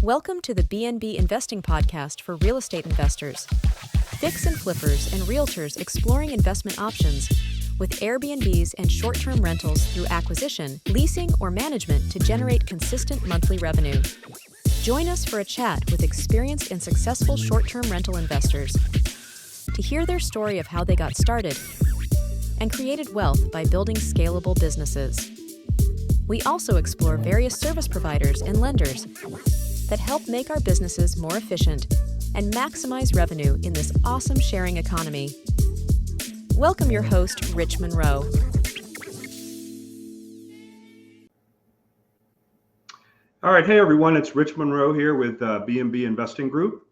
Welcome to the BNB Investing Podcast for real estate investors. Fix and flippers and realtors exploring investment options with Airbnbs and short-term rentals through acquisition, leasing, or management to generate consistent monthly revenue. Join us for a chat with experienced and successful short-term rental investors to hear their story of how they got started and created wealth by building scalable businesses. We also explore various service providers and lenders that help make our businesses more efficient and maximize revenue in this awesome sharing economy. Welcome your host, Rich Munroe. All right, hey everyone, it's Rich Munroe here with BNB Investing Group.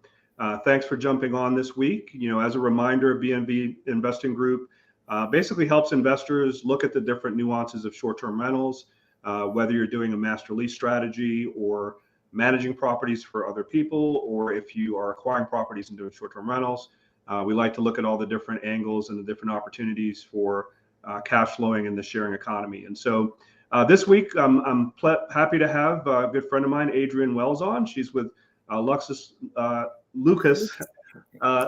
Thanks for jumping on this week. As a reminder, BNB Investing Group basically helps investors look at the different nuances of short-term rentals, whether you're doing a master lease strategy or managing properties for other people, or if you are acquiring properties and doing short-term rentals. We like to look at all the different angles and the different opportunities for cash flowing in the sharing economy. And so this week, I'm happy to have a good friend of mine, Adrian Wells, on. She's with Lucas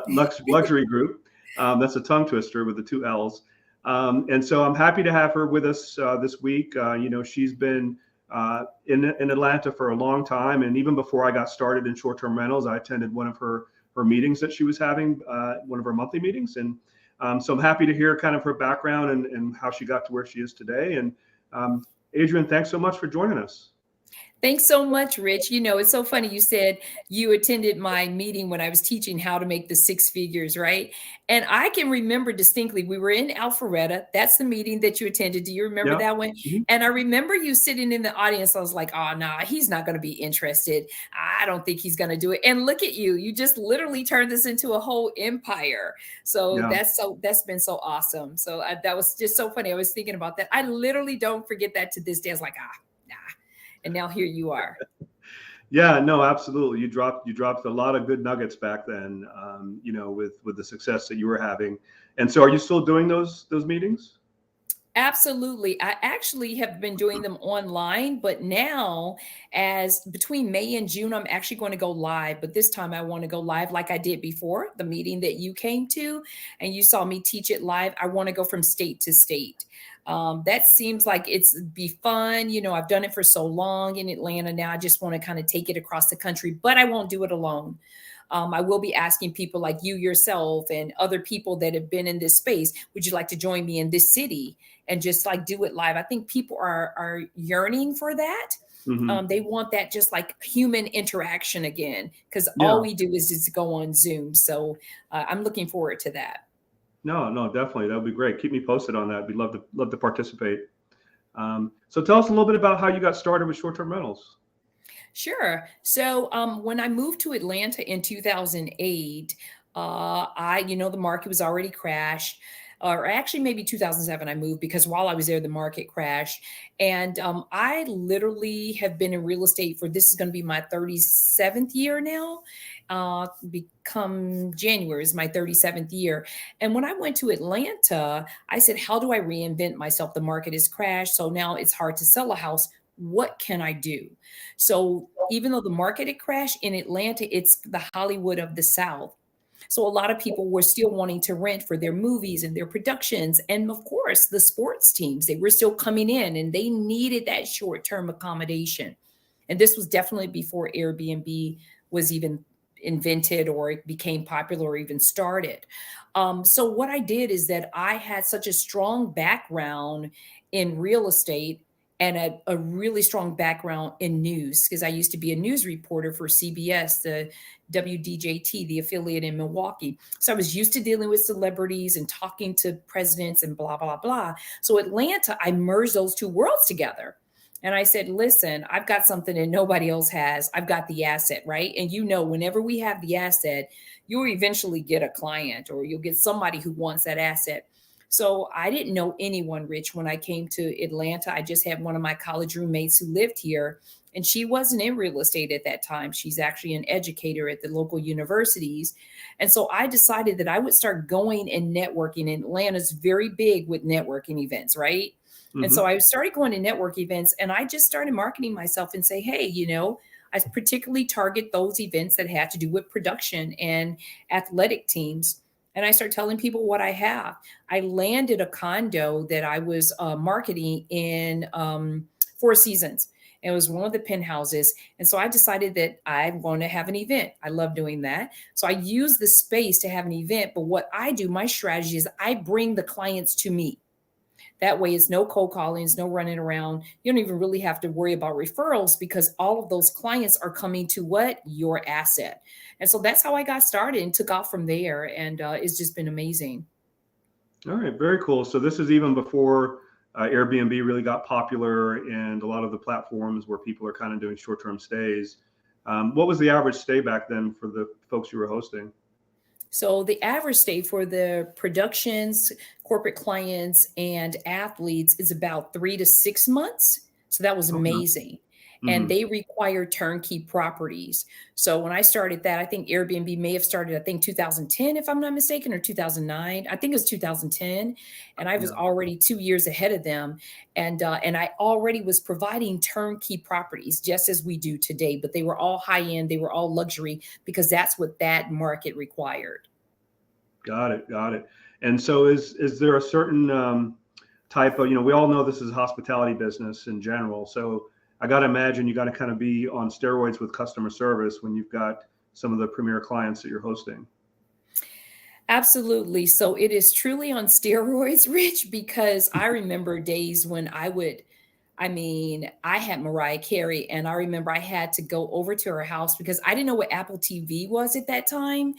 Luxury Group. That's a tongue twister with the two L's. And so I'm happy to have her with us this week. She's been in Atlanta for a long time. And even before I got started in short-term rentals, I attended one of her meetings that she was having, one of her monthly meetings. And so I'm happy to hear kind of her background and how she got to where she is today. And Adrian, thanks so much for joining us. Thanks so much, Rich. It's so funny. You said you attended my meeting when I was teaching how to make the six figures, right? And I can remember distinctly, we were in Alpharetta. That's the meeting that you attended. Do you remember that one? Mm-hmm. And I remember you sitting in the audience. I was like, oh, nah, he's not going to be interested. I don't think he's going to do it. And look at you. You just literally turned this into a whole empire. So that's been so awesome. So that was just so funny. I was thinking about that. I literally don't forget that to this day. I was like, nah. And now here you are. Yeah, no, absolutely. You dropped a lot of good nuggets back then, with the success that you were having. And so are you still doing those meetings? Absolutely. I actually have been doing them online, but now as between May and June, I'm actually going to go live. But this time I want to go live like I did before, the meeting that you came to and you saw me teach it live. I want to go from state to state. That seems like it's be fun. I've done it for so long in Atlanta. Now I just want to kind of take it across the country, but I won't do it alone. I will be asking people like you yourself and other people that have been in this space. Would you like to join me in this city and just like do it live? I think people are yearning for that. Mm-hmm. They want that just like human interaction again, because all we do is just go on Zoom. So I'm looking forward to that. No, definitely. That would be great. Keep me posted on that. We'd love to participate. So tell us a little bit about how you got started with short-term rentals. Sure. So when I moved to Atlanta in 2008, the market was already crashed. Or actually maybe 2007 I moved, because while I was there, the market crashed. And I literally have been in real estate this is going to be my 37th year now. Become January is my 37th year. And when I went to Atlanta, I said, how do I reinvent myself? The market has crashed. So now it's hard to sell a house. What can I do? So even though the market had crashed in Atlanta, it's the Hollywood of the South. So a lot of people were still wanting to rent for their movies and their productions. And of course, the sports teams, they were still coming in and they needed that short-term accommodation. And this was definitely before Airbnb was even invented or it became popular or even started. So what I did is that I had such a strong background in real estate and a really strong background in news, because I used to be a news reporter for CBS, the WDJT, the affiliate in Milwaukee. So I was used to dealing with celebrities and talking to presidents and blah, blah, blah. So Atlanta, I merged those two worlds together. And I said, listen, I've got something that nobody else has. I've got the asset, right? And whenever we have the asset, you'll eventually get a client or you'll get somebody who wants that asset. So I didn't know anyone, Rich, when I came to Atlanta. I just had one of my college roommates who lived here, and she wasn't in real estate at that time. She's actually an educator at the local universities. And so I decided that I would start going and networking. Atlanta's very big with networking events, right? Mm-hmm. And so I started going to network events, and I just started marketing myself and say, hey, I particularly target those events that had to do with production and athletic teams. And I start telling people what I have. I landed a condo that I was marketing in Four Seasons. It was one of the penthouses. And so I decided that I'm going to have an event. I love doing that. So I use the space to have an event. But what I do, my strategy is I bring the clients to me. That way, it's no cold calling, it's no running around. You don't even really have to worry about referrals because all of those clients are coming to what? Your asset. And so that's how I got started and took off from there. And it's just been amazing. All right, very cool. So this is even before Airbnb really got popular and a lot of the platforms where people are kind of doing short-term stays. What was the average stay back then for the folks you were hosting? So the average stay for the productions, corporate clients, and athletes is about 3 to 6 months. So that was Okay. amazing. And Mhm. they require turnkey properties. So when I started that, I think Airbnb may have started, I think 2010, if I'm not mistaken, or 2009. I think it was 2010. And I was Yeah. already 2 years ahead of them. And I already was providing turnkey properties just as we do today, but they were all high end, they were all luxury because that's what that market required. Got it. Got it. And so is there a certain type of, we all know this is a hospitality business in general. So I got to imagine you got to kind of be on steroids with customer service when you've got some of the premier clients that you're hosting. Absolutely. So it is truly on steroids, Rich, because I remember days when I had Mariah Carey, and I remember I had to go over to her house because I didn't know what Apple TV was at that time.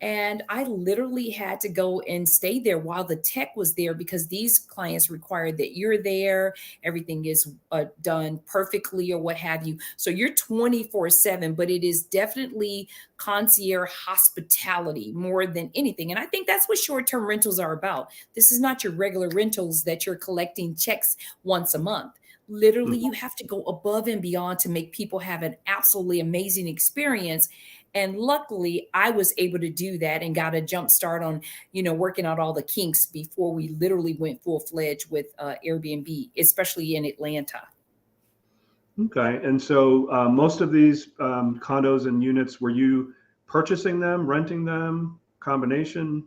And I literally had to go and stay there while the tech was there because these clients required that you're there, everything is done perfectly or what have you. So you're 24/7, but it is definitely concierge hospitality more than anything. And I think that's what short term rentals are about. This is not your regular rentals that you're collecting checks once a month. Literally, Mhm. you have to go above and beyond to make people have an absolutely amazing experience. And luckily, I was able to do that and got a jump start on, working out all the kinks before we literally went full fledged with Airbnb, especially in Atlanta. Okay. And so most of these condos and units, were you purchasing them, renting them, combination?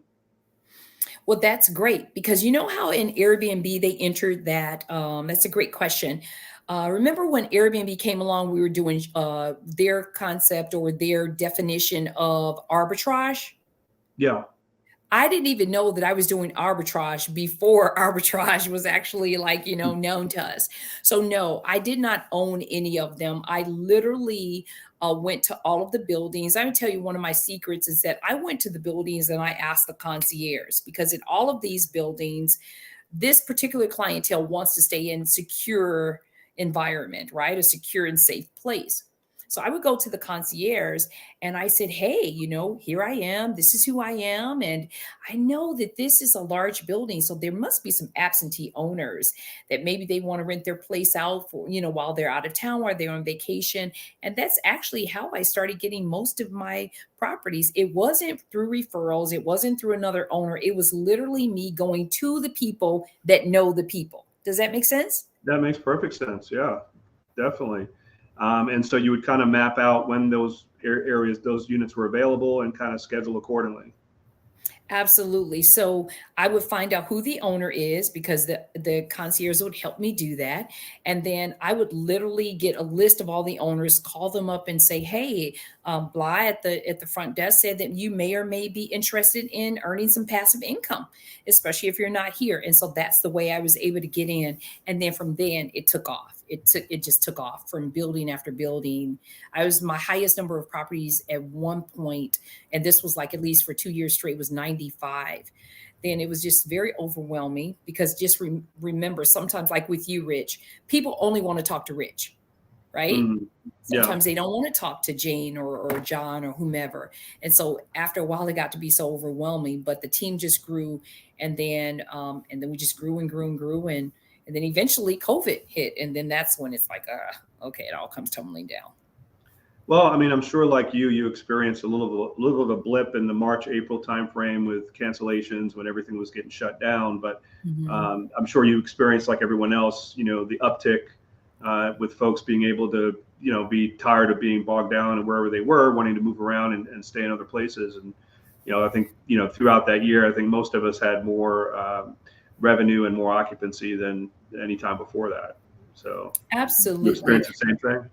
Well, that's great because you know how in Airbnb they entered that. That's a great question. Remember when Airbnb came along, we were doing their concept or their definition of arbitrage. Yeah. I didn't even know that I was doing arbitrage before arbitrage was actually like, known to us. So no, I did not own any of them. I literally went to all of the buildings. I would tell you one of my secrets is that I went to the buildings and I asked the concierge because in all of these buildings, this particular clientele wants to stay in secure environment, right? A secure and safe place. So I would go to the concierge and I said, hey, here I am. This is who I am. And I know that this is a large building. So there must be some absentee owners that maybe they want to rent their place out for, while they're out of town, while they're on vacation. And that's actually how I started getting most of my properties. It wasn't through referrals. It wasn't through another owner. It was literally me going to the people that know the people. Does that make sense? That makes perfect sense. Yeah, definitely. And so you would kind of map out when those areas, those units were available and kind of schedule accordingly. Absolutely. So I would find out who the owner is because the concierge would help me do that. And then I would literally get a list of all the owners, call them up and say, hey, blah at the front desk said that you may or may be interested in earning some passive income, especially if you're not here. And so that's the way I was able to get in. And then from then it took off. It just took off from building after building. I was my highest number of properties at one point, and this was like at least for 2 years straight was 95. Then it was just very overwhelming because just remember sometimes like with you, Rich, people only want to talk to Rich, right? Mhm. Yeah. Sometimes they don't want to talk to Jane or John or whomever. And so after a while, it got to be so overwhelming, but the team just grew. And then we just grew and grew and grew. And then eventually COVID hit. And then that's when it's like, okay, it all comes tumbling down. Well, I mean, I'm sure like you experienced a little of a blip in the March, April timeframe with cancellations when everything was getting shut down. But Mhm. I'm sure you experienced like everyone else, the uptick with folks being able to be tired of being bogged down and wherever they were, wanting to move around and stay in other places. And, I think, throughout that year, I think most of us had more revenue and more occupancy than any time before that. So Absolutely. you experienced the same thing?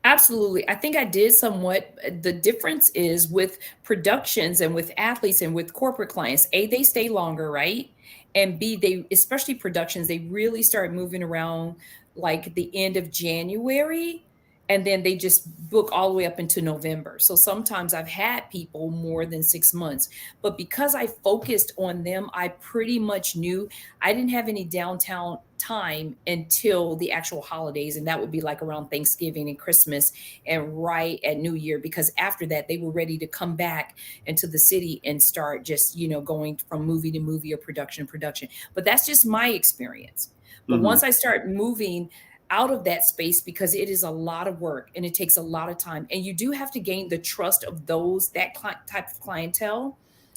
Absolutely. I think I did somewhat. The difference is with productions and with athletes and with corporate clients, A, they stay longer, right? And B, they, especially productions, they really start moving around like the end of January, and then they just book all the way up into November. So sometimes I've had people more than 6 months, but because I focused on them, I pretty much knew I didn't have any downtown time until the actual holidays. And that would be like around Thanksgiving and Christmas and right at New Year, because after that, they were ready to come back into the city and start just, going from movie to movie or production to production. But that's just my experience. But once I start moving out of that space, because it is a lot of work and it takes a lot of time, and you do have to gain the trust of that type of clientele.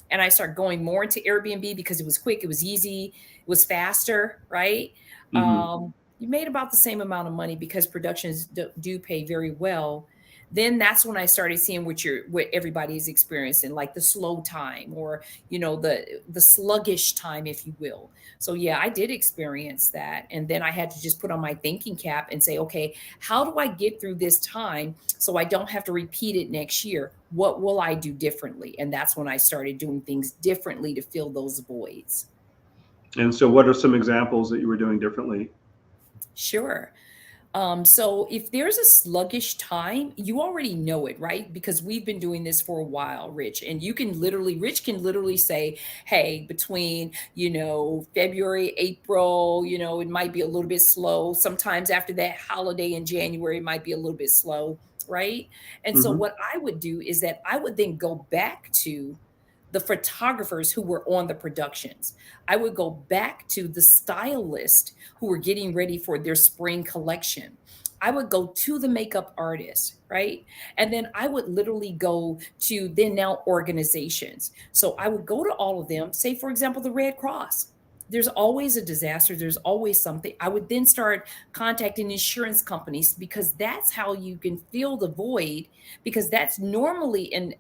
And I start going more into Airbnb because it was quick, it was easy, it was faster, right? You made about the same amount of money because productions do pay very well. Then that's when I started seeing what everybody is experiencing, like the slow time, or the sluggish time, if you will. So yeah, I did experience that, and then I had to just put on my thinking cap and say, okay, how do I get through this time so I don't have to repeat it next year? What will I do differently? And that's when I started doing things differently to fill those voids. And so, what are some examples that you were doing differently? Sure. So if there's a sluggish time, you already know it, right? Because we've been doing this for a while, Rich, and Rich can literally say, hey, between, February, April, it might be a little bit slow. Sometimes after that holiday in January, it might be a little bit slow, right? And so what I would do is that I would then go back to the photographers who were on the productions. I would go back to the stylist who were getting ready for their spring collection. I would go to the makeup artist, right? And then I would literally go to then now organizations. So I would go to all of them, say, for example, the Red Cross. There's always a disaster. There's always something. I would then start contacting insurance companies, because that's how you can fill the void, because that's normally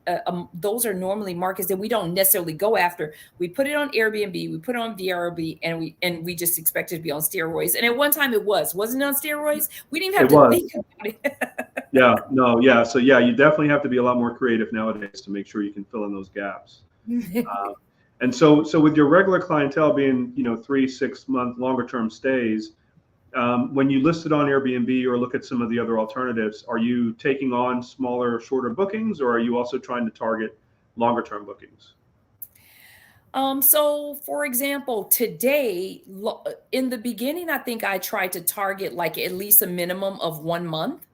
those are normally markets that we don't necessarily go after. We put it on Airbnb, we put it on VRB, and we just expect it to be on steroids. And at one time wasn't it on steroids? We didn't even have to think about it. Yeah, no, yeah. So yeah, you definitely have to be a lot more creative nowadays to make sure you can fill in those gaps. And so with your regular clientele being, 3-6 month longer term stays, when you list it on Airbnb or look at some of the other alternatives, are you taking on smaller, shorter bookings, or are you also trying to target longer term bookings? So for example, today, in the beginning, I think I tried to target like at least a minimum of 1 month.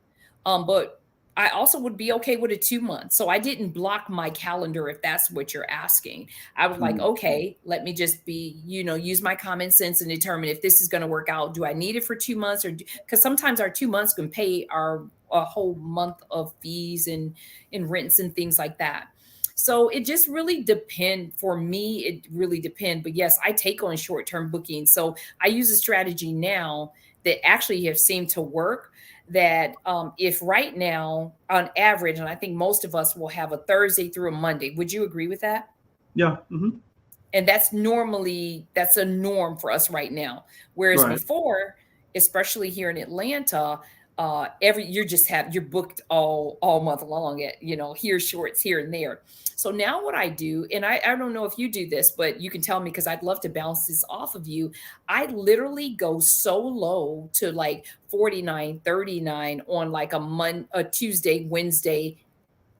But I also would be okay with a 2 months. So I didn't block my calendar, if that's what you're asking. I was like, okay, let me just use my common sense and determine if this is going to work out. Do I need it for 2 months, or because sometimes our 2 months can pay a whole month of fees and rents and things like that. So it just really depend. For me, it really depend. But yes, I take on short-term bookings. So I use a strategy now that actually have seemed to work, that if right now on average, and I think most of us will have a Thursday through a Monday. Would you agree with that? Yeah. And that's a norm for us right now. Whereas before, especially here in Atlanta, you're booked all month long at, here shorts here and there. So now what I do, and I don't know if you do this, but you can tell me, because I'd love to bounce this off of you. I literally go so low to like 49, 39 on like a Tuesday, Wednesday,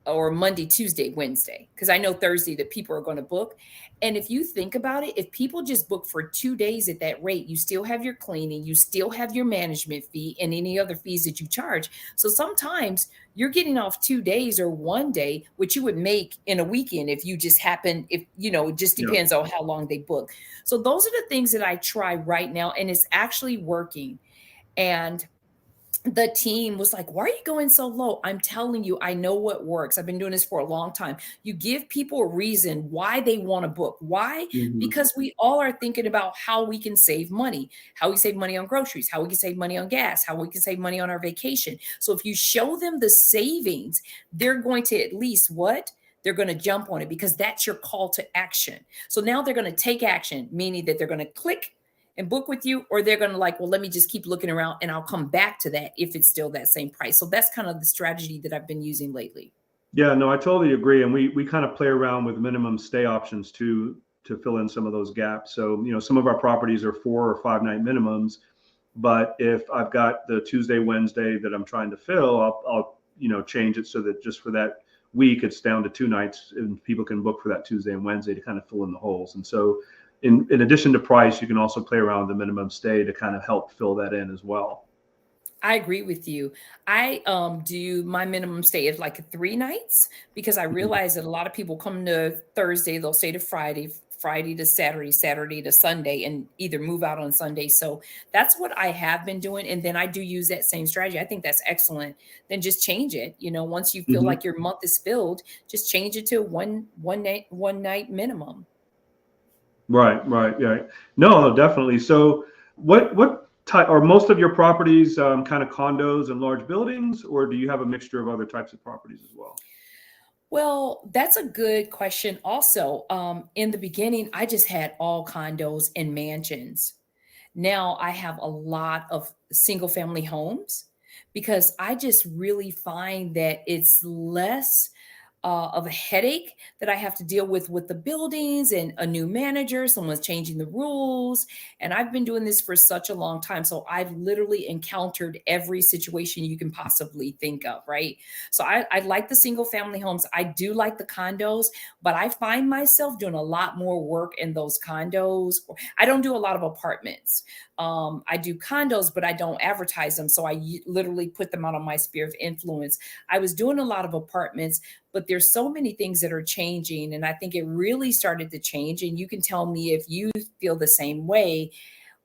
or Monday, Tuesday, Wednesday, because I know Thursday that people are going to book. And if you think about it, if people just book for 2 days at that rate, you still have your cleaning, you still have your management fee and any other fees that you charge. So sometimes you're getting off 2 days or 1 day, which you would make in a weekend if you just happen, it just depends on how long they book. So those are the things that I try right now, and it's actually working. And the team was like, why are you going so low? I'm telling you, I know what works. I've been doing this for a long time. You give people a reason why they want to book. Why? Hmm. Because we all are thinking about how we can save money, how we save money on groceries, how we can save money on gas, how we can save money on our vacation. So if you show them the savings, they're going to at least what? They're going to jump on it because that's your call to action. So now they're going to take action, meaning that they're going to click and book with you, or they're going to like, well, let me just keep looking around and I'll come back to that if it's still that same price. So that's kind of the strategy that I've been using lately. Yeah, no, I totally agree. And we kind of play around with minimum stay options too, to fill in some of those gaps. So, some of our properties are 4 or 5 night minimums, but if I've got the Tuesday, Wednesday that I'm trying to fill, I'll change it so that just for that week, it's down to 2 nights and people can book for that Tuesday and Wednesday to kind of fill in the holes. And so in addition to price, you can also play around with the minimum stay to kind of help fill that in as well. I agree with you. I do my minimum stay is like 3 nights because I Mhm. realize that a lot of people come to Thursday, they'll stay to Friday, Friday to Saturday, Saturday to Sunday, and either move out on Sunday. So that's what I have been doing. And then I do use that same strategy. I think that's excellent. Then just change it. Once you feel Mhm. like your month is filled, just change it to one night minimum. Right, right, yeah. No, definitely. So, what type are most of your properties, kind of condos and large buildings, or do you have a mixture of other types of properties as well? Well, that's a good question. Also, in the beginning, I just had all condos and mansions. Now I have a lot of single family homes because I just really find that it's less of a headache that I have to deal with the buildings and a new manager, someone's changing the rules. And I've been doing this for such a long time. So I've literally encountered every situation you can possibly think of, right? So I like the single family homes. I do like the condos, but I find myself doing a lot more work in those condos. I don't do a lot of apartments. I do condos, but I don't advertise them. So literally put them out on my sphere of influence. I was doing a lot of apartments, but there's so many things that are changing. And I think it really started to change. And you can tell me if you feel the same way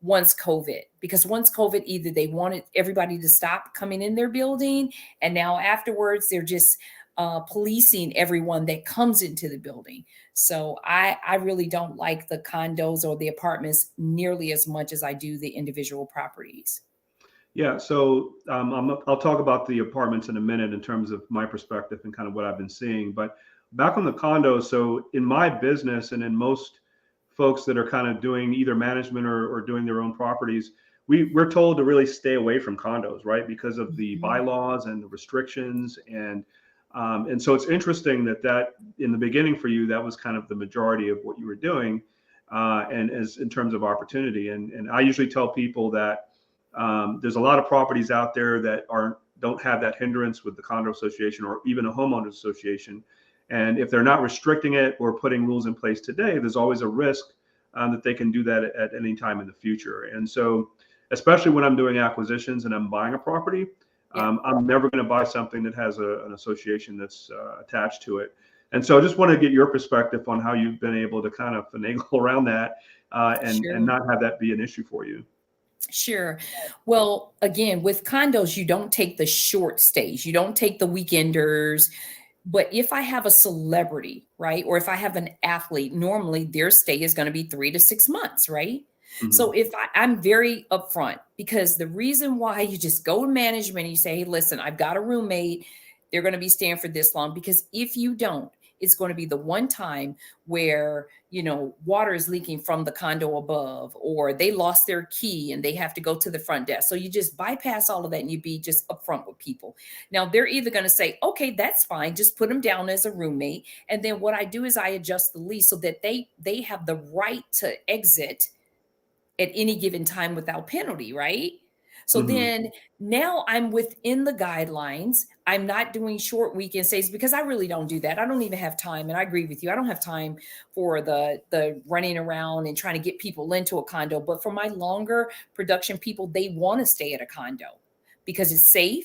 once COVID, because once COVID, either they wanted everybody to stop coming in their building, and now afterwards they're just policing everyone that comes into the building. So I really don't like the condos or the apartments nearly as much as I do the individual properties. Yeah, so I'll talk about the apartments in a minute in terms of my perspective and kind of what I've been seeing. But back on the condos, so in my business and in most folks that are kind of doing either management or doing their own properties, we're told to really stay away from condos, right? Because of the Mhm. bylaws and the restrictions. And so it's interesting that in the beginning for you, that was kind of the majority of what you were doing, and as in terms of opportunity. And I usually tell people that there's a lot of properties out there that don't have that hindrance with the condo association or even a homeowners association. And if they're not restricting it or putting rules in place today, there's always a risk that they can do that at any time in the future. And so, especially when I'm doing acquisitions and I'm buying a property, Yeah. I'm never going to buy something that has an association that's attached to it. And so, I just want to get your perspective on how you've been able to kind of finagle around that, and Sure. not have that be an issue for you. Sure. Well, again, with condos, you don't take the short stays, you don't take the weekenders. But if I have a celebrity, right, or if I have an athlete, normally their stay is going to be 3 to 6 months, right? So Hmm. if I'm very upfront, because the reason why you just go to management and you say, hey, listen, I've got a roommate, they're going to be staying for this long. Because if you don't, it's going to be the one time where water is leaking from the condo above, or they lost their key and they have to go to the front desk. So you just bypass all of that and you be just upfront with people. Now they're either going to say, okay, that's fine, just put them down as a roommate. And then what I do is I adjust the lease so that they have the right to exit at any given time without penalty, right? So Hmm. then now I'm within the guidelines. I'm not doing short weekend stays because I really don't do that. I don't even have time. And I agree with you. I don't have time for the running around and trying to get people into a condo. But for my longer production people, they want to stay at a condo because it's safe.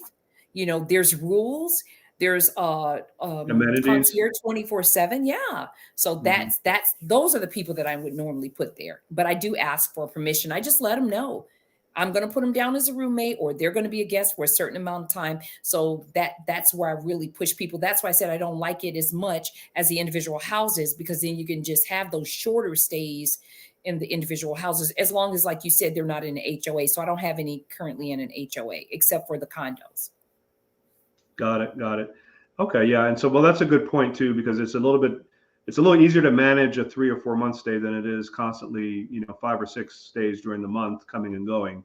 There's rules. There's Amenities. concierge 24/7. Yeah. So Hmm. those are the people that I would normally put there. But I do ask for permission. I just let them know. I'm going to put them down as a roommate, or they're going to be a guest for a certain amount of time. So that's where I really push people. That's why I said I don't like it as much as the individual houses, because then you can just have those shorter stays in the individual houses, as long as, like you said, they're not in an HOA. So I don't have any currently in an HOA except for the condos. Got it. Got it. Okay. Yeah. And so, well, that's a good point too, because it's a little easier to manage a 3 or 4 month stay than it is constantly, 5 or 6 stays during the month coming and going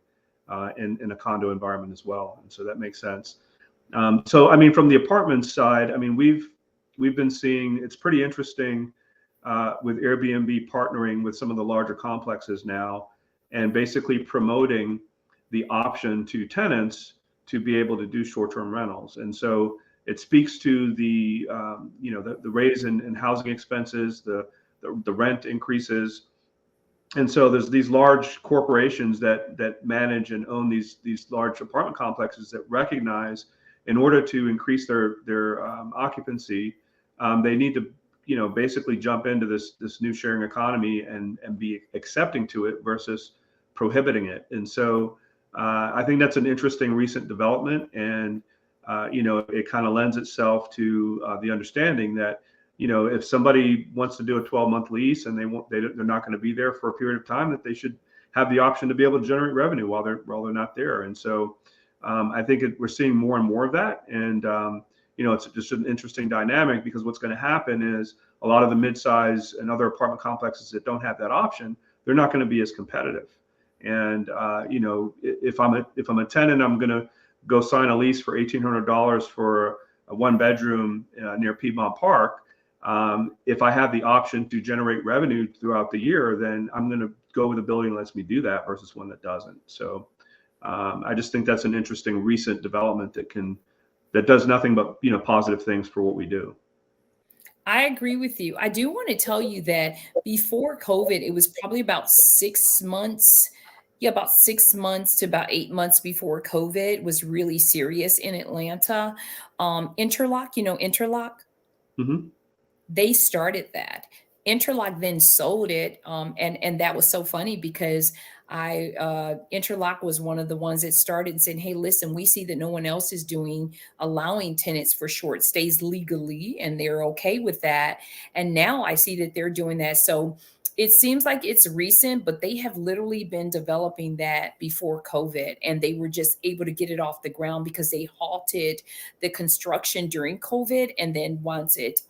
in a condo environment as well. And so that makes sense. So, I mean, from the apartment side, I mean, we've been seeing, it's pretty interesting with Airbnb partnering with some of the larger complexes now, and basically promoting the option to tenants to be able to do short-term rentals. And so it speaks to the raise in housing expenses, the rent increases. And so there's these large corporations that manage and own these large apartment complexes that recognize, in order to increase their occupancy, they need to basically jump into this new sharing economy and be accepting to it versus prohibiting it. And so I think that's an interesting recent development, and it kind of lends itself to the understanding that if somebody wants to do a 12-month lease and they're not going to be there for a period of time, that they should have the option to be able to generate revenue while they're not there. And so I think we're seeing more and more of that, and it's just an interesting dynamic, because what's going to happen is a lot of the midsize and other apartment complexes that don't have that option, they're not going to be as competitive. And if I'm a tenant, I'm going to go sign a lease for $1,800 for a 1-bedroom near Piedmont Park. If I have the option to generate revenue throughout the year, then I'm going to go with a building that lets me do that versus one that doesn't. So I just think that's an interesting recent development that does nothing but positive things for what we do. I agree with you. I do want to tell you that before COVID, it was probably about 6 months. Yeah, about 6 months to about 8 months before COVID was really serious in Atlanta. Interlock, Interlock, Mm-hmm. they started that. Interlock then sold it, and that was so funny, because Interlock was one of the ones that started and said, "Hey, listen, we see that no one else is allowing tenants for short stays legally, and they're okay with that." And now I see that they're doing that. So it seems like it's recent, but they have literally been developing that before COVID, and they were just able to get it off the ground because they halted the construction during COVID, and then once it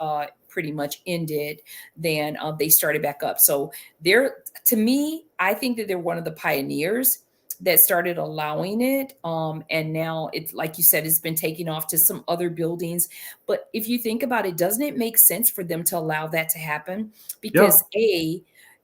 pretty much ended, then they started back up. So to me, I think that they're one of the pioneers that started allowing it. And now it's, like you said, it's been taking off to some other buildings. But if you think about it, doesn't it make sense for them to allow that to happen? Because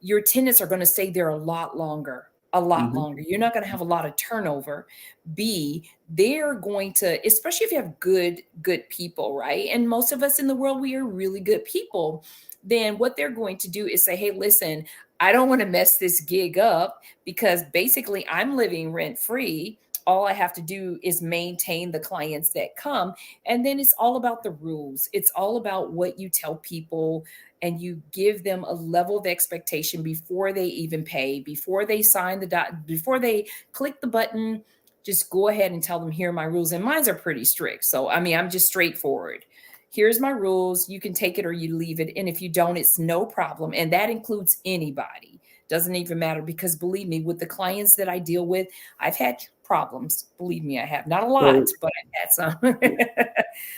your tenants are going to stay there a lot longer. You're not going to have a lot of turnover. B, they're going to, especially if you have good people, right? And most of us in the world, we are really good people. Then what they're going to do is say, "Hey, listen, I don't want to mess this gig up, because basically I'm living rent free. All I have to do is maintain the clients that come." And then it's all about the rules. It's all about what you tell people, and you give them a level of expectation before they even pay, before they sign before they click the button. Just go ahead and tell them, "Here are my rules." And mine are pretty strict. So, I mean, I'm just straightforward. Here's my rules. You can take it or you leave it. And if you don't, it's no problem. And that includes anybody. Doesn't even matter, because believe me, with the clients that I deal with, I've had problems. Believe me, I have. Not a lot, but I've had some.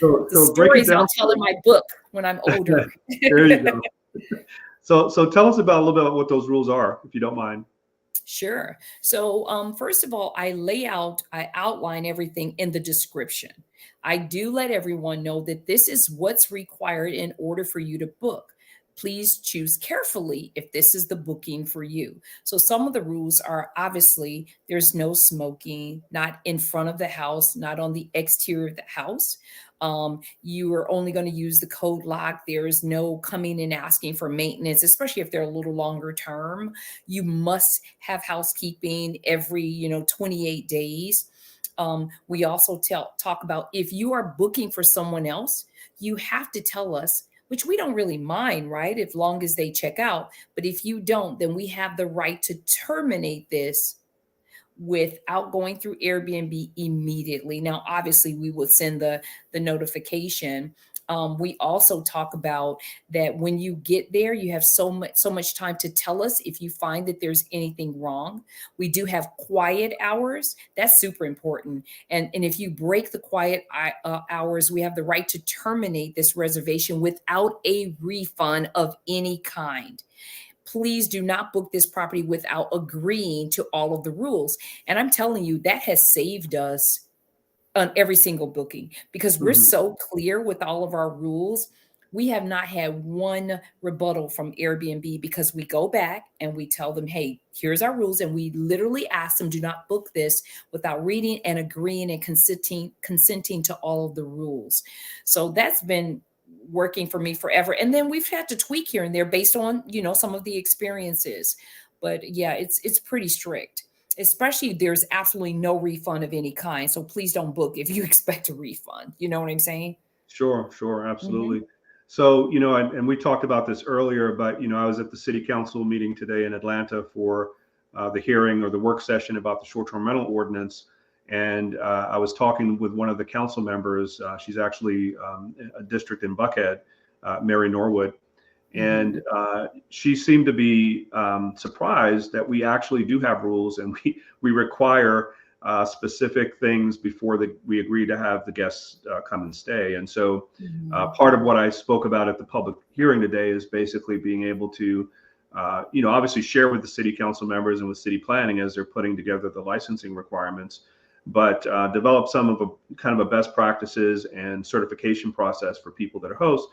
The stories I'll tell in my book when I'm older. There you go. So tell us a little bit about what those rules are, if you don't mind. Sure. So first of all, I outline everything in the description. I do let everyone know that this is what's required in order for you to book. Please choose carefully if this is the booking for you. So some of the rules are, obviously, there's no smoking, not in front of the house, not on the exterior of the house. You are only going to use the code lock. There is no coming and asking for maintenance, especially if they're a little longer term. You must have housekeeping every 28 days. We also talk about, if you are booking for someone else, you have to tell us, which we don't really mind, right? As long as they check out. But if you don't, then we have the right to terminate this without going through Airbnb immediately. Now, obviously, we will send the notification. We also talk about that when you get there, you have so much time to tell us if you find that there's anything wrong. We do have quiet hours. That's super important. And if you break the quiet hours, we have the right to terminate this reservation without a refund of any kind. Please do not book this property without agreeing to all of the rules. And I'm telling you, that has saved us on every single booking because we're Mhm. so clear with all of our rules. We have not had one rebuttal from Airbnb because we go back and we tell them, hey, here's our rules. And we literally ask them, do not book this without reading and agreeing and consenting to all of the rules. So that's been working for me forever. And then we've had to tweak here and there based on, some of the experiences. But yeah, it's pretty strict. Especially there's absolutely no refund of any kind. So please don't book if you expect a refund. You know what I'm saying? Sure, Hmm. absolutely. So, and we talked about this earlier, but, I was at the city council meeting today in Atlanta for the hearing or the work session about the short-term rental ordinance. And I was talking with one of the council members. She's actually a district in Buckhead, Mary Norwood. And Hmm. she seemed to be surprised that we actually do have rules, and we require specific things before we agree to have the guests come and stay. And so Hmm. part of what I spoke about at the public hearing today is basically being able to, obviously share with the city council members and with city planning as they're putting together the licensing requirements, but develop some of a kind of a best practices and certification process for people that are hosts.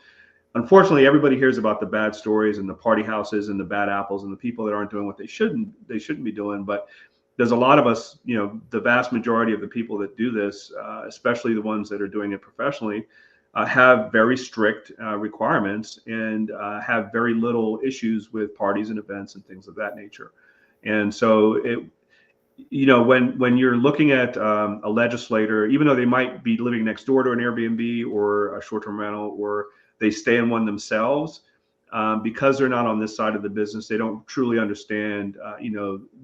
Unfortunately, everybody hears about the bad stories and the party houses and the bad apples and the people that aren't doing what they shouldn't be doing. But there's a lot of us, the vast majority of the people that do this, especially the ones that are doing it professionally, have very strict requirements and have very little issues with parties and events and things of that nature. And so when you're looking at a legislator, even though they might be living next door to an Airbnb or a short-term rental, or they stay in one themselves, because they're not on this side of the business, they don't truly understand,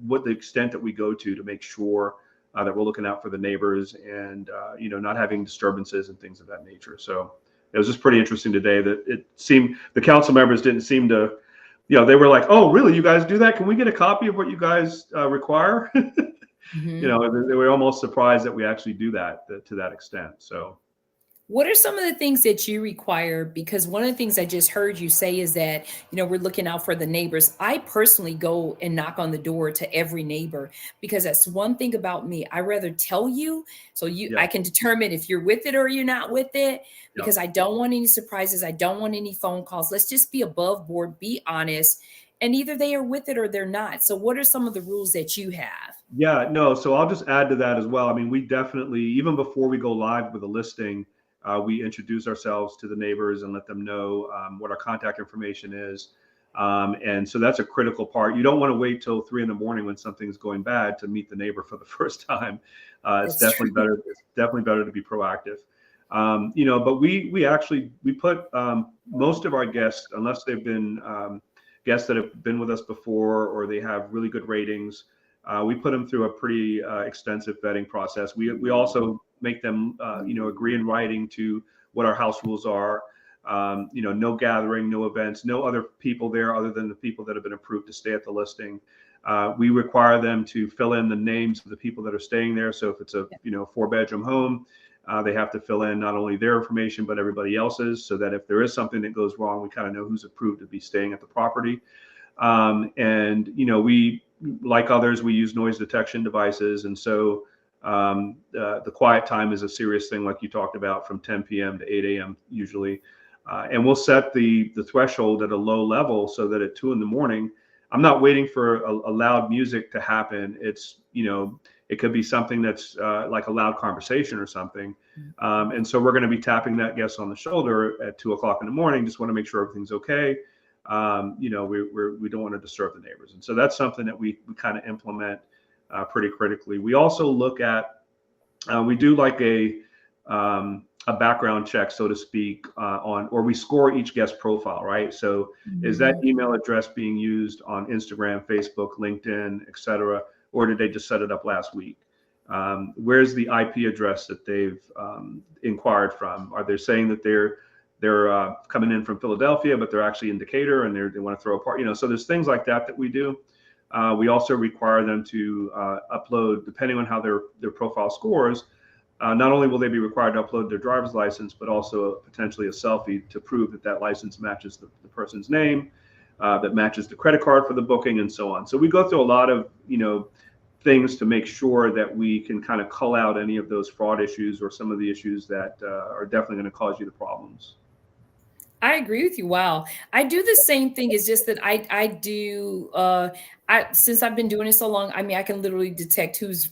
what the extent that we go to make sure that we're looking out for the neighbors and, not having disturbances and things of that nature. So it was just pretty interesting today that it seemed the council members didn't seem to, they were like, "Oh, really? You guys do that? Can we get a copy of what you guys require?" Hmm. They were almost surprised that we actually do that to that extent. So, What are some of the things that you require? Because one of the things I just heard you say is that, we're looking out for the neighbors. I personally go and knock on the door to every neighbor because that's one thing about me. I rather tell you so yeah, I can determine if you're with it or you're not with it yeah. because I don't want any surprises. I don't want any phone calls. Let's just be above board, be honest. And either they are with it or they're not. So what are some of the rules that you have? Yeah, no. So I'll just add to that as well. I mean, we definitely, even before we go live with a listing, we introduce ourselves to the neighbors and let them know what our contact information is. And so that's a critical part. You don't want to wait till 3 in the morning when something's going bad to meet the neighbor for the first time. It's That's definitely true. better. It's definitely better to be proactive. But we put most of our guests, unless they've been guests that have been with us before or they have really good ratings. We put them through a pretty extensive vetting process. We also make them, agree in writing to what our house rules are. No gathering, no events, no other people there other than the people that have been approved to stay at the listing. We require them to fill in the names of the people that are staying there. So if it's a 4-bedroom home, they have to fill in not only their information but everybody else's, so that if there is something that goes wrong, we kind of know who's approved to be staying at the property. And we, like others, we use noise detection devices, and so the quiet time is a serious thing, like you talked about, from 10 p.m. to 8 a.m. usually. And we'll set the threshold at a low level so that at 2 in the morning, I'm not waiting for a loud music to happen. It's, it could be something that's like a loud conversation or something. And so we're going to be tapping that guest on the shoulder at 2 o'clock in the morning. Just want to make sure everything's okay. We don't want to disturb the neighbors. And so that's something that we kind of implement pretty critically. We also look at, we do like a background check, so to speak, or we score each guest profile, right? So is that Mhm. email address being used on Instagram, Facebook, LinkedIn, et cetera? or did they just set it up last week? Where's the IP address that they've inquired from? Are they saying that they're coming in from Philadelphia, but they're actually in Decatur and they want to throw a party? So there's things like that we do. We also require them to upload, depending on how their profile scores. Not only will they be required to upload their driver's license, but also potentially a selfie to prove that license matches the person's name, that matches the credit card for the booking, and so on. So we go through a lot of things to make sure that we can kind of cull out any of those fraud issues or some of the issues that are definitely going to cause you the problems. I agree with you. Wow. I do the same thing. It's just that I do, since I've been doing it so long, I mean, I can literally detect who's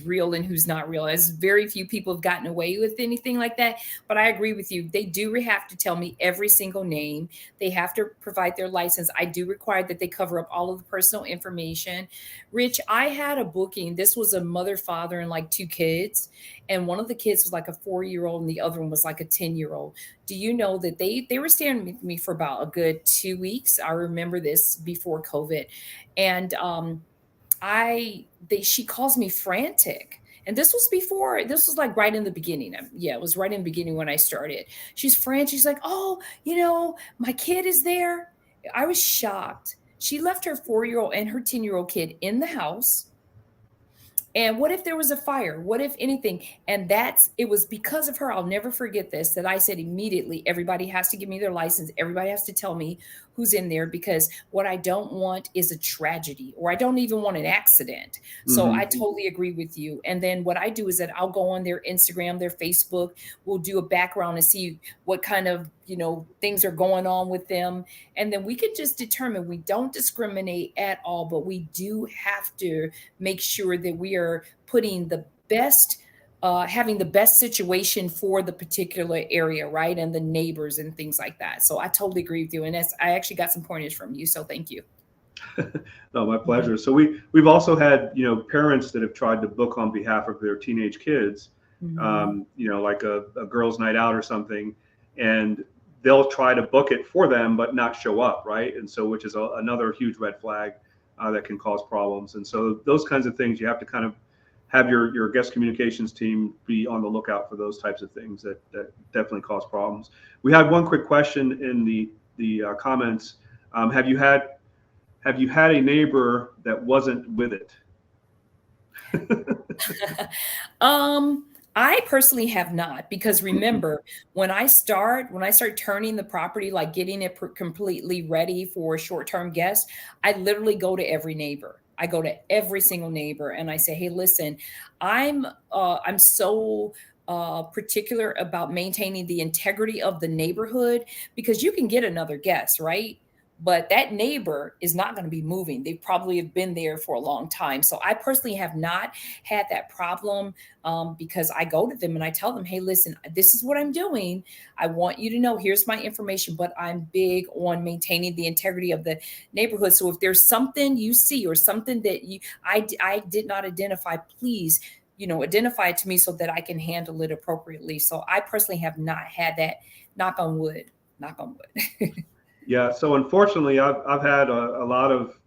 real and who's not real. As very few people have gotten away with anything like that. But I agree with you. They do have to tell me every single name. They have to provide their license. I do require that they cover up all of the personal information. Rich, I had a booking. This was a mother, father, and like 2 kids. And one of the kids was like a 4-year-old and the other one was like a 10-year-old. Do you know that they were staying with me for about a good 2 weeks? I remember this before COVID. And she calls me frantic. And this was like right in the beginning. Yeah, it was right in the beginning when I started. She's frantic. She's like, oh, my kid is there. I was shocked. She left her 4-year-old and her 10-year-old kid in the house. And what if there was a fire? What if anything? And it was because of her. I'll never forget this, that I said immediately, everybody has to give me their license. Everybody has to tell me who's in there, because what I don't want is a tragedy, or I don't even want an accident. So I totally agree with you. And then what I do is that I'll go on their Instagram, their Facebook, we'll do a background and see what kind of, things are going on with them. And then we could just determine, we don't discriminate at all, but we do have to make sure that we are putting the best, having the best situation for the particular area, right? And the neighbors and things like that. So I totally agree with you. And I actually got some pointers from you. So thank you. No, my pleasure. So we've also had, parents that have tried to book on behalf of their teenage kids, like a girls' night out or something, and they'll try to book it for them, but not show up, right? And so, which is another huge red flag that can cause problems. And so those kinds of things, you have to kind of have your guest communications team be on the lookout for those types of things that definitely cause problems. We had one quick question in the comments. Have you had a neighbor that wasn't with it? I personally have not, because remember, when I start turning the property, like getting it completely ready for short-term guests, I literally go to every neighbor. I go to every single neighbor and I say, hey, listen, I'm so particular about maintaining the integrity of the neighborhood, because you can get another guest, right? But that neighbor is not going to be moving. They probably have been there for a long time. So I personally have not had that problem, because I go to them and I tell them, hey, listen, this is what I'm doing. I want you to know, here's my information, but I'm big on maintaining the integrity of the neighborhood. So if there's something you see or something that I did not identify, please, identify it to me so that I can handle it appropriately. So I personally have not had that. Knock on wood. Yeah, so unfortunately, I've had a lot of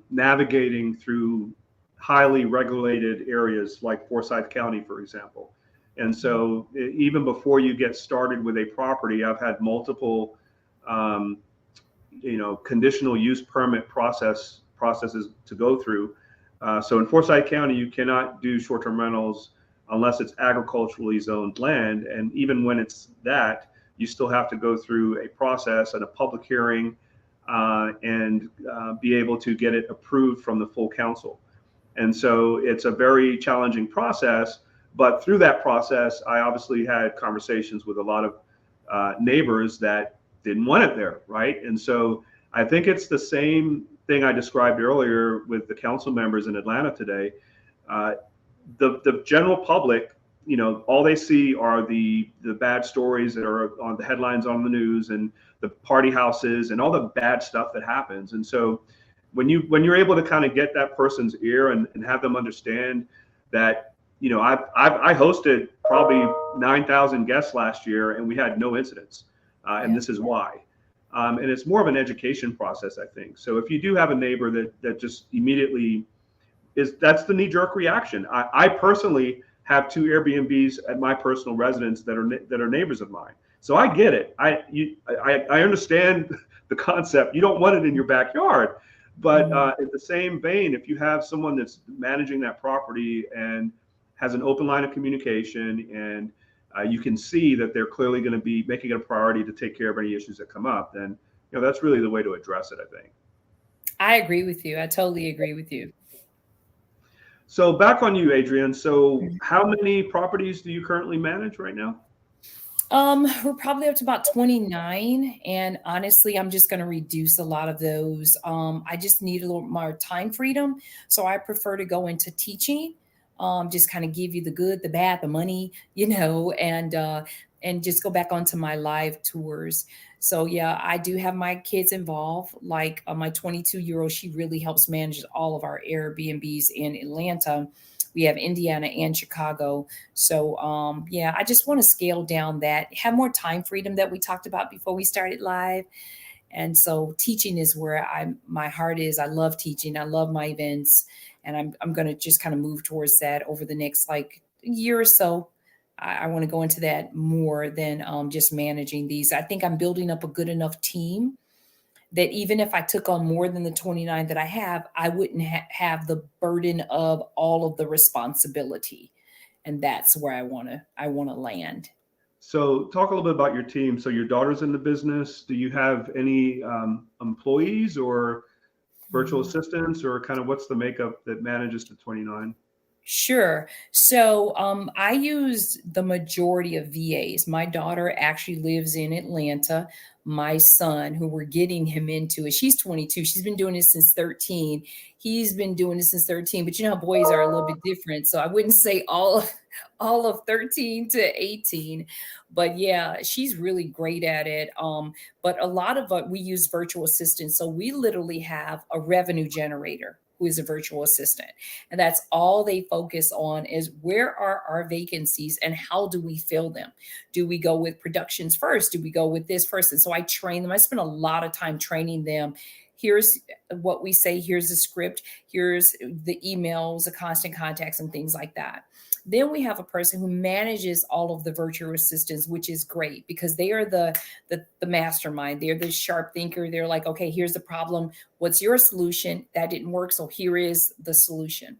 navigating through highly regulated areas like Forsyth County, for example. And so even before you get started with a property, I've had multiple, conditional use permit processes to go through. So in Forsyth County, you cannot do short-term rentals unless it's agriculturally zoned land. And even when it's that, you still have to go through a process and a public hearing and be able to get it approved from the full council. And so it's a very challenging process, but through that process, I obviously had conversations with a lot of neighbors that didn't want it there, right? And so I think it's the same thing I described earlier with the council members in Atlanta today. The general public, all they see are the bad stories that are on the headlines on the news and the party houses and all the bad stuff that happens. And so when you're able to kind of get that person's ear and have them understand that, I hosted probably 9,000 guests last year and we had no incidents, and this is why. And it's more of an education process, I think. So if you do have a neighbor that just immediately that's the knee-jerk reaction. I personally have 2 Airbnbs at my personal residence that are neighbors of mine. So I get it. I understand the concept. You don't want it in your backyard, but in the same vein, if you have someone that's managing that property and has an open line of communication, and you can see that they're clearly going to be making it a priority to take care of any issues that come up, then that's really the way to address it, I think. I agree with you. I totally agree with you. So back on you, Adrian. So how many properties do you currently manage right now? We're probably up to about 29. And honestly, I'm just going to reduce a lot of those. I just need a little more time freedom. So I prefer to go into teaching, just kind of give you the good, the bad, the money, and just go back onto my live tours. So yeah, I do have my kids involved. Like my 22-year-old, she really helps manage all of our Airbnbs in Atlanta. We have Indiana and Chicago. So yeah, I just want to scale down that, have more time freedom that we talked about before we started live. And so teaching is where my heart is. I love teaching. I love my events. And I'm going to just kind of move towards that over the next year or so. I want to go into that more than just managing these. I think I'm building up a good enough team that even if I took on more than the 29 that I have, I wouldn't have the burden of all of the responsibility. And that's where I want to land. So talk a little bit about your team. So your daughter's in the business. Do you have any employees or virtual assistants, or kind of what's the makeup that manages the 29? Sure. So I use the majority of VAs. My daughter actually lives in Atlanta. My son, who we're getting him into it, she's 22. She's been doing this since 13. He's been doing this since 13, but you know how boys are a little bit different. So I wouldn't say all of 13 to 18, but yeah, she's really great at it. But a lot of we use virtual assistants. So we literally have a revenue generator who is a virtual assistant. And that's all they focus on is where are our vacancies and how do we fill them? Do we go with productions first? Do we go with this first? And so I train them. I spend a lot of time training them. Here's what we say. Here's the script. Here's the emails, the constant contacts and things like that. Then we have a person who manages all of the virtual assistants, which is great because they are the mastermind. They're the sharp thinker. They're like, okay, here's the problem. What's your solution? That didn't work. So here is the solution.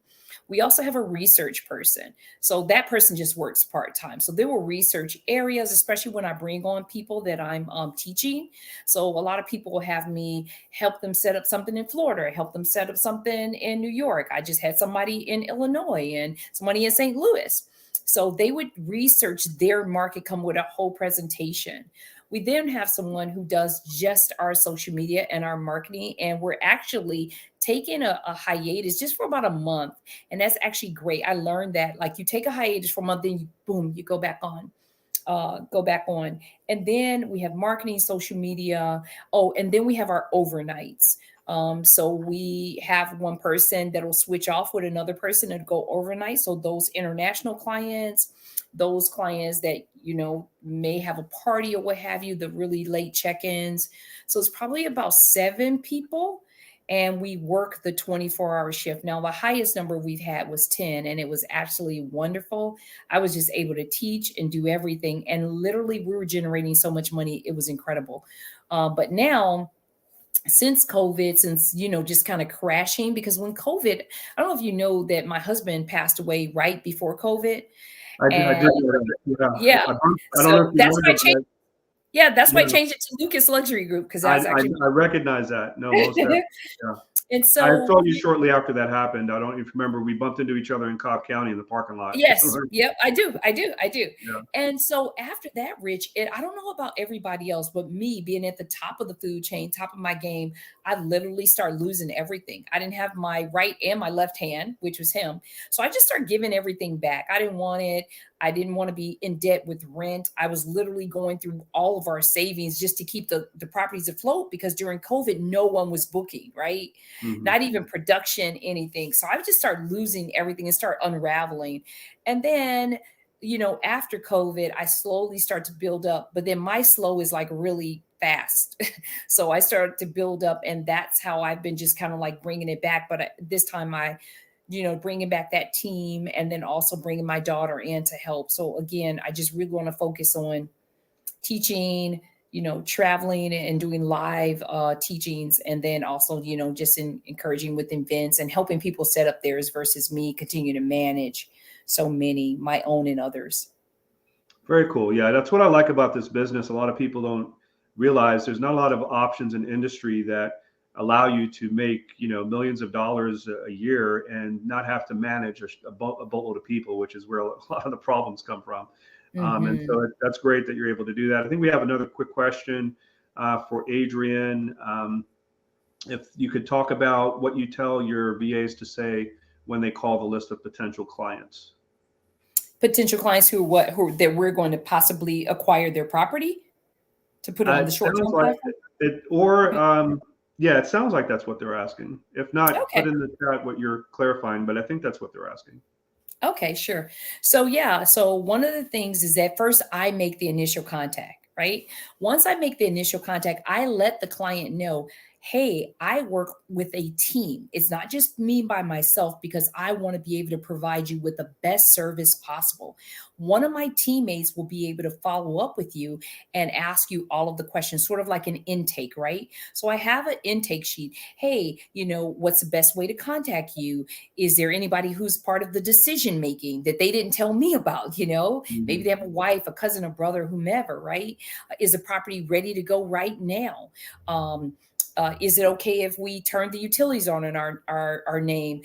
We also have a research person. So that person just works part-time. So they will research areas, especially when I bring on people that I'm teaching. So a lot of people will have me help them set up something in Florida, help them set up something in New York. I just had somebody in Illinois and somebody in St. Louis. So they would research their market, come with a whole presentation. We then have someone who does just our social media and our marketing. And we're actually taking a hiatus just for about a month. And that's actually great. I learned that you take a hiatus for a month, then you go back on. And then we have marketing, social media. Oh, and then we have our overnights. So we have one person that will switch off with another person and go overnight. So those international clients, those clients that, may have a party or what have you, the really late check-ins. So it's probably about 7 people. And we work the 24-hour shift. Now, the highest number we've had was 10, and it was absolutely wonderful. I was just able to teach and do everything. And literally, we were generating so much money. It was incredible. But now, since COVID, just kind of crashing, because when COVID, I don't know if you know that my husband passed away right before COVID. I did know that. Yeah. I don't know if you that's why I know changed. Yeah, that's why I changed it to Lucas Luxury Group, because that's actually I recognize that. No, most definitely. Yeah. And so I saw you shortly after that happened. I don't even remember. We bumped into each other in Cobb County in the parking lot. Yes. Yep. I do. Yeah. And so after that, Rich, I don't know about everybody else, but me being at the top of the food chain, top of my game, I literally started losing everything. I didn't have my right and my left hand, which was him. So I just started giving everything back. I didn't want it. I didn't want to be in debt with rent. I was literally going through all of our savings just to keep the properties afloat, because during COVID, no one was booking, right? Mm-hmm. Not even production, anything. So I just started losing everything and start unraveling. And then, after COVID, I slowly start to build up, but then my slow is really fast. So I started to build up, and that's how I've been just kind of bringing it back. But this time I bringing back that team, and then also bringing my daughter in to help. So again, I just really want to focus on teaching, traveling and doing live teachings, and then also, just encouraging with events and helping people set up theirs versus me continue to manage so many, my own and others. Very cool. Yeah, that's what I like about this business. A lot of people don't realize there's not a lot of options in industry that allow you to make, millions of dollars a year and not have to manage a boatload of people, which is where a lot of the problems come from. And so that's great that you're able to do that. I think we have another quick question for Adrian. If you could talk about what you tell your VAs to say when they call the list of potential clients. Potential clients who that we're going to possibly acquire their property to put on the short-term platform? Yeah, it sounds like that's what they're asking. If not, Okay. Put in the chat what you're clarifying, but I think that's what they're asking. Okay, sure. So one of the things is that first I make the initial contact, right? Once I make the initial contact, I let the client know, hey, I work with a team. It's not just me by myself, because I want to be able to provide you with the best service possible. One of my teammates will be able to follow up with you and ask you all of the questions, sort of like an intake, right? So I have an intake sheet. Hey, what's the best way to contact you? Is there anybody who's part of the decision making that they didn't tell me about? Maybe they have a wife, a cousin, a brother, whomever, right? Is the property ready to go right now? Is it okay if we turn the utilities on in our name?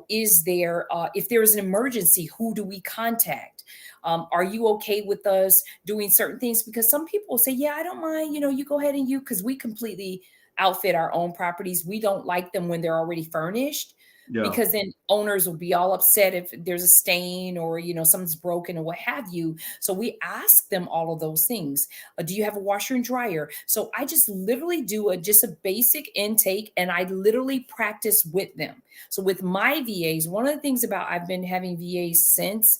Is there, if there is an emergency, who do we contact? Are you okay with us doing certain things? Because some people will say, yeah, I don't mind, you go ahead and because we completely outfit our own properties. We don't like them when they're already furnished. Yeah. Because then owners will be all upset if there's a stain or, something's broken or what have you. So we ask them all of those things. Do you have a washer and dryer? So I just literally do just a basic intake, and I literally practice with them. So with my VAs, one of the things about, I've been having VAs since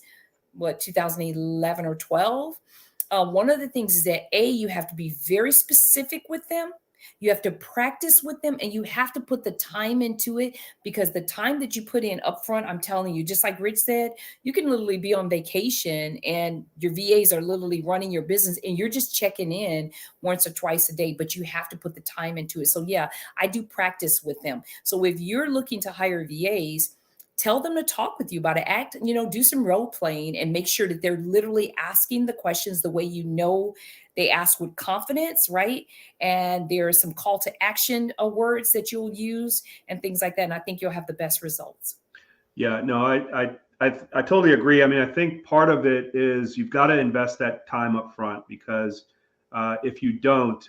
2011 or 12. One of the things is that you have to be very specific with them. You have to practice with them, and you have to put the time into it, because the time that you put in upfront, I'm telling you, just like Rich said, you can literally be on vacation and your VAs are literally running your business and you're just checking in once or twice a day, but you have to put the time into it. So yeah, I do practice with them. So if you're looking to hire VAs, tell them to talk with you about it. Do some role playing and make sure that they're literally asking the questions the way they ask with confidence, right? And there are some call to action words that you'll use and things like that. And I think you'll have the best results. Yeah, no, I totally agree. I mean, I think part of it is you've got to invest that time up front, because if you don't,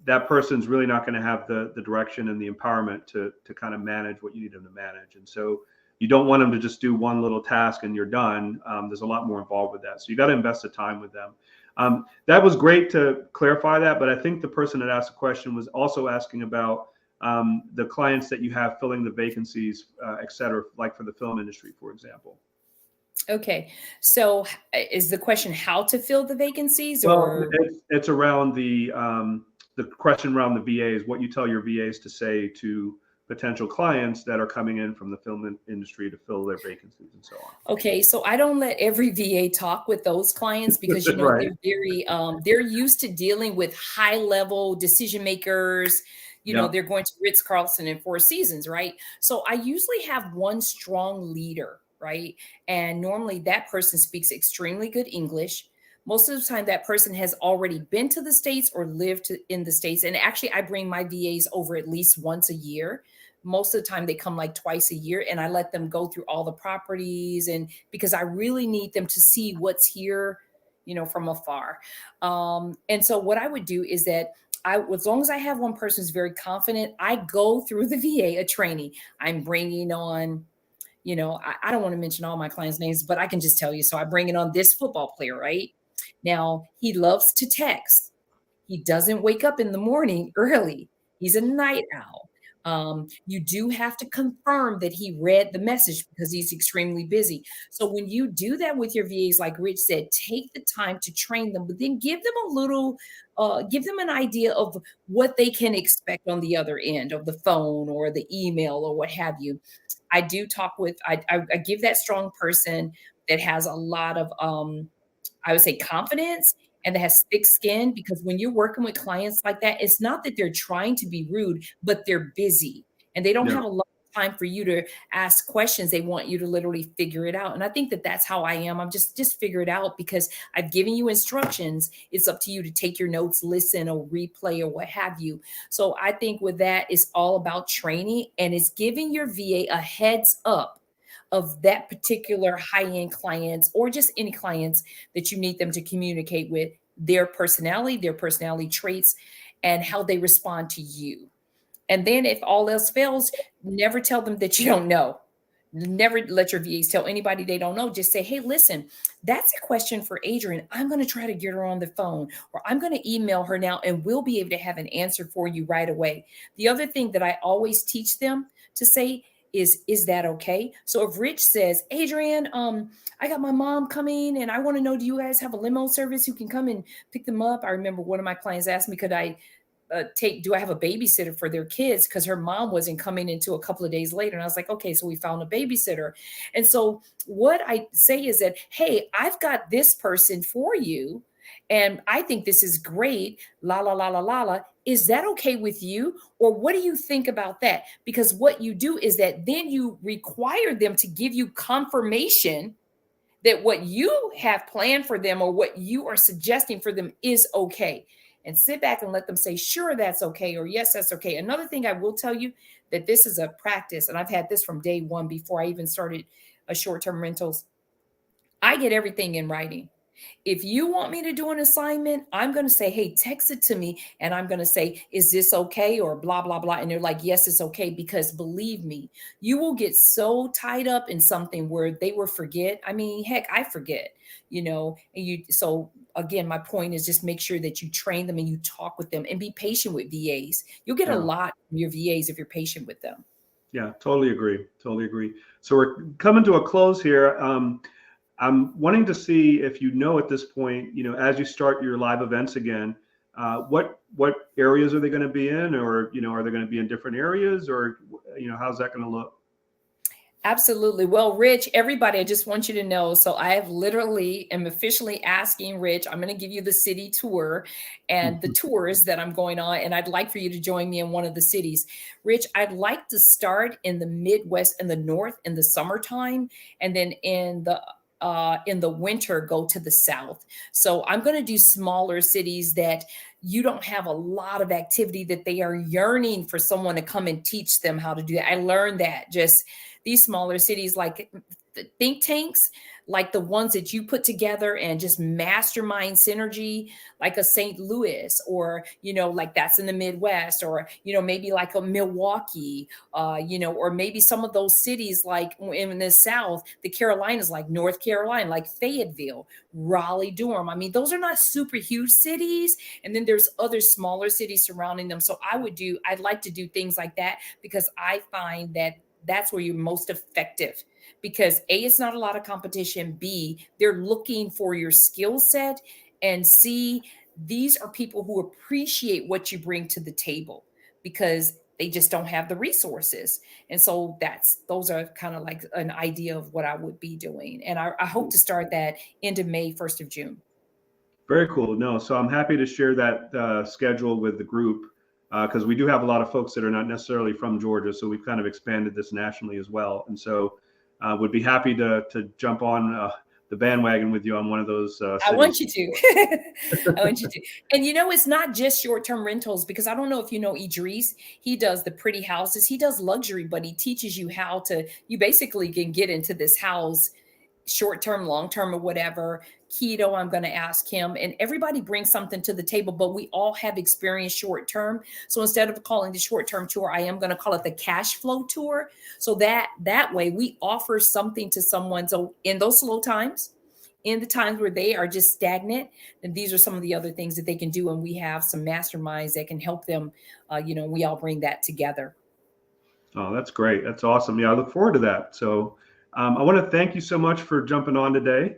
that person's really not going to have the direction and the empowerment to kind of manage what you need them to manage. And so you don't want them to just do one little task and you're done. There's a lot more involved with that. So you got to invest the time with them. That was great to clarify that, but I think the person that asked the question was also asking about the clients that you have filling the vacancies, et cetera, like for the film industry, for example. Okay. So is the question how to fill the vacancies? Well, it's around the question around the VAs, what you tell your VAs to say to potential clients that are coming in from the film industry to fill their vacancies and so on. Okay, so I don't let every VA talk with those clients, because right. They're very they're used to dealing with high level decision makers. They're going to Ritz-Carlton and Four Seasons, right? So I usually have one strong leader, right? And normally that person speaks extremely good English. Most of the time that person has already been to the States or lived in the States. And actually I bring my VAs over at least once a year. Most of the time they come like twice a year, and I let them go through all the properties, and because I really need them to see what's here, from afar. And so what I would do is that as long as I have one person who's very confident, I go through the VA a training. I'm bringing on, I don't want to mention all my clients' names, but I can just tell you. So I bring in on this football player, right? Now, he loves to text. He doesn't wake up in the morning early. He's a night owl. You do have to confirm that he read the message because he's extremely busy. So when you do that with your VAs, like Rich said, take the time to train them, but then give them give them an idea of what they can expect on the other end of the phone or the email or what have you. I do talk with, I give that strong person that has a lot of, I would say, confidence and that has thick skin, because when you're working with clients like that, it's not that they're trying to be rude, but they're busy and they don't Yeah. have a lot of time for you to ask questions. They want you to literally figure it out. And I think that that's how I am. I'm just figure it out because I've given you instructions. It's up to you to take your notes, listen or replay or what have you. So I think with that, it's all about training and it's giving your VA a heads up of that particular high-end clients or just any clients that you need them to communicate with, their personality traits, and how they respond to you. And then if all else fails, never tell them that you don't know. Never let your VAs tell anybody they don't know. Just say, hey, listen, that's a question for Adrian. I'm going to try to get her on the phone, or I'm going to email her now and we'll be able to have an answer for you right away. The other thing that I always teach them to say is that okay? So if Rich says, Adrian, I got my mom coming and I want to know, do you guys have a limo service who can come and pick them up? I remember one of my clients asked me, could I do I have a babysitter for their kids? Because her mom wasn't coming until a couple of days later. And I was like, okay, so we found a babysitter. And so what I say is that, hey, I've got this person for you. And I think this is great. La, la, la, la, la, la. Is that okay with you? Or what do you think about that? Because what you do is that then you require them to give you confirmation that what you have planned for them or what you are suggesting for them is okay. And sit back and let them say, sure, that's okay, or yes, that's okay. Another thing I will tell you that this is a practice, and I've had this from day one before I even started a short-term rentals. I get everything in writing. If you want me to do an assignment, I'm going to say, hey, text it to me. And I'm going to say, is this okay? Or blah, blah, blah. And they're like, yes, it's okay. Because believe me, you will get so tied up in something where they will forget. I mean, heck, I forget, so again, my point is just make sure that you train them and you talk with them and be patient with VAs. You'll get a Yeah. lot from your VAs if you're patient with them. Yeah, totally agree. Totally agree. So we're coming to a close here. I'm wanting to see if at this point, as you start your live events again, what areas are they going to be in, or are they going to be in different areas, or how's that going to look? Absolutely. Well, Rich, everybody, I just want you to know. So I have literally am officially asking Rich, I'm going to give you the city tour and the tours that I'm going on. And I'd like for you to join me in one of the cities. Rich, I'd like to start in the Midwest and the North in the summertime. And then in the winter, go to the South. So I'm going to do smaller cities that you don't have a lot of activity, that they are yearning for someone to come and teach them how to do that. I learned that just these smaller cities, like the think tanks, like the ones that you put together and just mastermind synergy, like a St. Louis, or, like that's in the Midwest, or, maybe like a Milwaukee, or maybe some of those cities like in the South, the Carolinas, like North Carolina, like Fayetteville, Raleigh, Durham. I mean, those are not super huge cities. And then there's other smaller cities surrounding them. So I'd like to do things like that, because I find that that's where you're most effective, because A, it's not a lot of competition. B, they're looking for your skill set. And C, these are people who appreciate what you bring to the table, because they just don't have the resources. And so those are kind of like an idea of what I would be doing. And I hope to start that end of May, 1st of June. Very cool. No, so I'm happy to share that schedule with the group, because we do have a lot of folks that are not necessarily from Georgia. So we've kind of expanded this nationally as well. And so would be happy to jump on the bandwagon with you on one of those cities. I want you to. I want you to. And it's not just short-term rentals, because I don't know if you know Idris. He does the pretty houses. He does luxury, but he teaches you you basically can get into this house short-term, long-term, or whatever. Keto, I'm going to ask him. And everybody brings something to the table, but we all have experience short-term. So instead of calling the short-term tour, I am going to call it the cash flow tour. So that way we offer something to someone. So in those slow times, in the times where they are just stagnant, then these are some of the other things that they can do. And we have some masterminds that can help them. We all bring that together. Oh, that's great. That's awesome. Yeah, I look forward to that. So I want to thank you so much for jumping on today.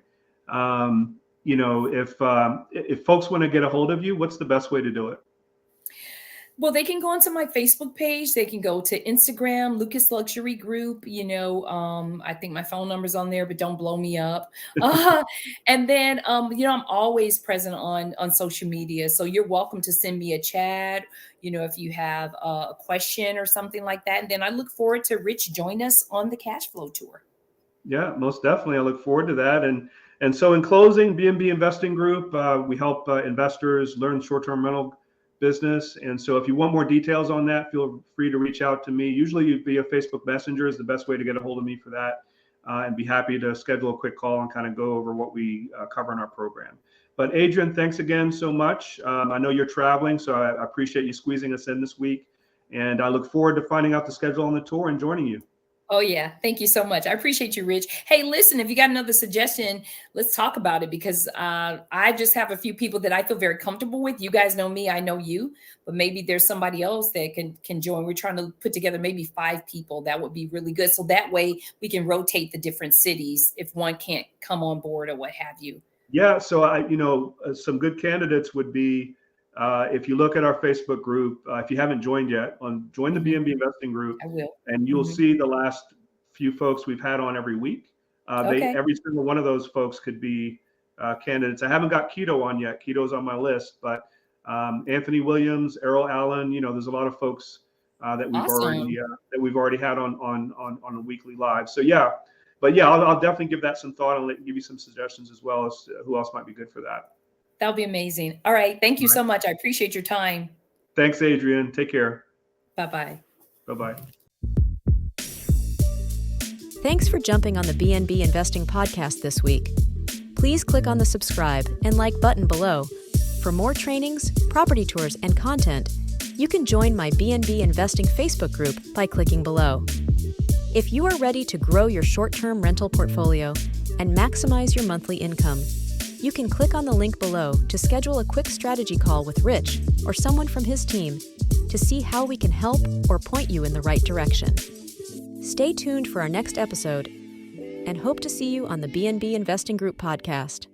If folks want to get a hold of you, what's the best way to do it? Well, they can go onto my Facebook page. They can go to Instagram, Lucas Luxury Group. I think my phone number's on there, but don't blow me up. And then, I'm always present on social media. So you're welcome to send me a chat, if you have a question or something like that. And then I look forward to Rich join us on the cash flow tour. Yeah, most definitely. I look forward to that. And so in closing, B&B Investing Group, we help investors learn short-term rental business. And so if you want more details on that, feel free to reach out to me. Usually via Facebook Messenger is the best way to get a hold of me for that. And be happy to schedule a quick call and kind of go over what we cover in our program. But Adrian, thanks again so much. I know you're traveling, so I appreciate you squeezing us in this week. And I look forward to finding out the schedule on the tour and joining you. Oh, yeah. Thank you so much. I appreciate you, Rich. Hey, listen, if you got another suggestion, let's talk about it, because I just have a few people that I feel very comfortable with. You guys know me, I know you, but maybe there's somebody else that can join. We're trying to put together maybe 5 people. That would be really good. So that way we can rotate the different cities if one can't come on board or what have you. Yeah. So some good candidates would be, if you look at our Facebook group, if you haven't joined yet, join the B&B Investing Group. I will. And you'll see the last few folks we've had on every week. Okay. Every single one of those folks could be candidates. I haven't got Keto on yet. Keto's on my list, but Anthony Williams, Errol Allen, there's a lot of folks that we've already had on a weekly live. So yeah, but yeah, I'll definitely give that some thought and give you some suggestions as well as who else might be good for that. That'll be amazing. All right. Thank you so much. I appreciate your time. Thanks, Adrian. Take care. Bye-bye. Bye-bye. Thanks for jumping on the BNB Investing Podcast this week. Please click on the subscribe and like button below. For more trainings, property tours, and content, you can join my BNB Investing Facebook group by clicking below. If you are ready to grow your short-term rental portfolio and maximize your monthly income, you can click on the link below to schedule a quick strategy call with Rich or someone from his team to see how we can help or point you in the right direction. Stay tuned for our next episode and hope to see you on the BNB Investing Group podcast.